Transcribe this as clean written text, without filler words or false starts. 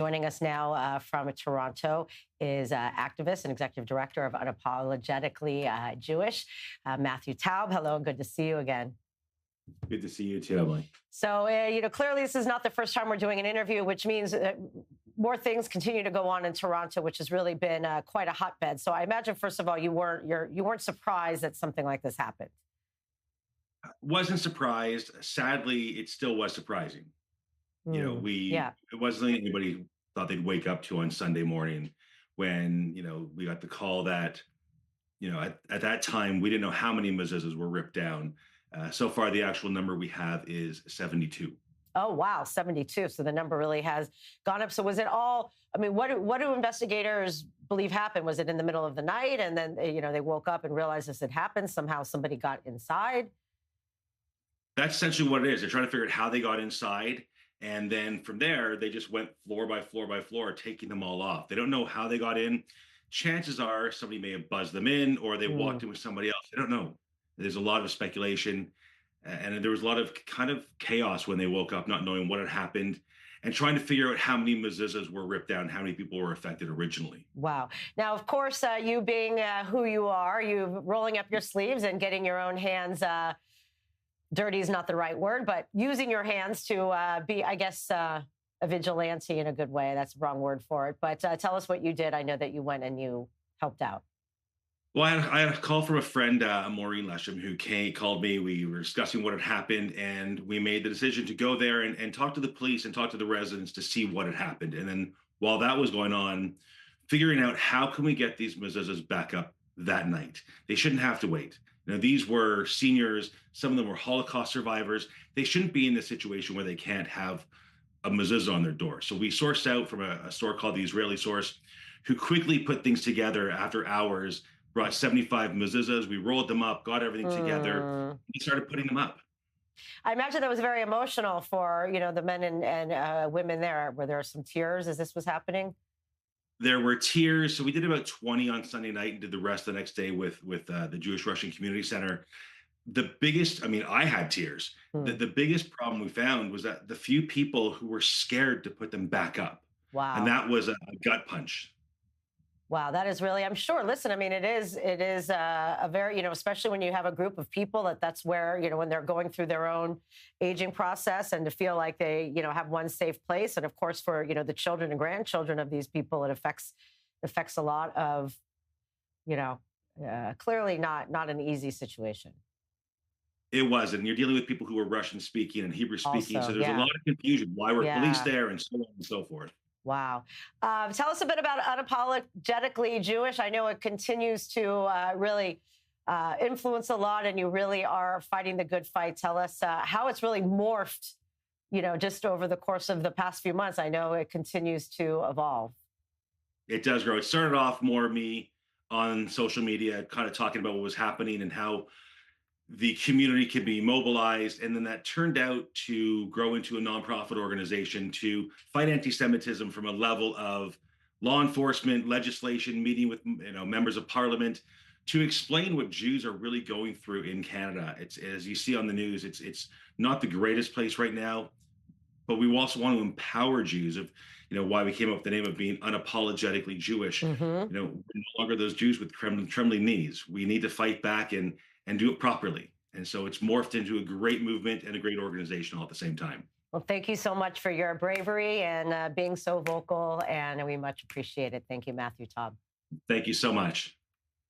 Joining us now from Toronto is activist and executive director of Unapologetically Jewish, Matthew Taub. Hello, and good to see you again. Good to see you too, Emily. So, clearly this is not the first time we're doing an interview, which means more things continue to go on in Toronto, which has really been quite a hotbed. So I imagine, first of all, you weren't surprised that something like this happened. Wasn't surprised. Sadly, it still was surprising. It wasn't anybody thought they'd wake up to on Sunday morning when, we got the call that, at that time, we didn't know how many Mezuzzahs were ripped down. So far, the actual number we have is 72. Oh, wow, 72. So the number really has gone up. So was it all, what do investigators believe happened? Was it in the middle of the night and then, they woke up and realized this had happened? Somehow somebody got inside? That's essentially what it is. They're trying to figure out how they got inside. And then from there, they just went floor by floor by floor, taking them all off. They don't know how they got in. Chances are somebody may have buzzed them in or they walked in with somebody else. They don't know. There's a lot of speculation. And there was a lot of kind of chaos when they woke up, not knowing what had happened and trying to figure out how many Mezuzzahs were ripped down, how many people were affected originally. Wow. Now, of course, you being who you are, you rolling up your sleeves and getting your own hands dirty is not the right word, but using your hands to be, I guess, a vigilante in a good way. That's the wrong word for it. But tell us what you did. I know that you went and you helped out. Well, I had a call from a friend, Maureen Lesham, who called me. We were discussing what had happened, and we made the decision to go there and talk to the police and talk to the residents to see what had happened. And then while that was going on, figuring out how can we get these Mezuzzahs back up that night. They shouldn't have to wait. These were seniors. Some of them were Holocaust survivors. They shouldn't be in this situation where they can't have a Mezuzzah on their door. So we sourced out from a store called the Israeli Source, who quickly put things together after hours, brought 75 Mezuzzahs. We rolled them up, got everything together, and started putting them up. I imagine that was very emotional for, the men and women there. Were there some tears as this was happening? There were tears. So we did about 20 on Sunday night and did the rest the next day with the Jewish Russian Community Center. The biggest, I had tears. The biggest problem we found was that the few people who were scared to put them back up. Wow. And that was a gut punch. Wow, that is really, I'm sure. Listen, it is a very, especially when you have a group of people that's where, when they're going through their own aging process and to feel like they, have one safe place. And of course, for, the children and grandchildren of these people, it affects a lot of, clearly not an easy situation. It wasn't. You're dealing with people who were Russian speaking and Hebrew speaking. Also, so there's a lot of confusion. Why were police there and so on and so forth. Wow. Tell us a bit about Unapologetically Jewish. I know it continues to really influence a lot, and you really are fighting the good fight. Tell us how it's really morphed, just over the course of the past few months. I know it continues to evolve. It does grow. It started off more me on social media, kind of talking about what was happening and how the community could be mobilized. And then that turned out to grow into a nonprofit organization to fight anti-Semitism from a level of law enforcement, legislation, meeting with members of parliament to explain what Jews are really going through in Canada. It's, as you see on the news, it's not the greatest place right now, but we also want to empower Jews of, why we came up with the name of being unapologetically Jewish. We're no longer those Jews with trembling knees. We need to fight back and do it properly. And so it's morphed into a great movement and a great organization all at the same time. Well, thank you so much for your bravery and being so vocal, and we much appreciate it. Thank you, Matthew Taub. Thank you so much.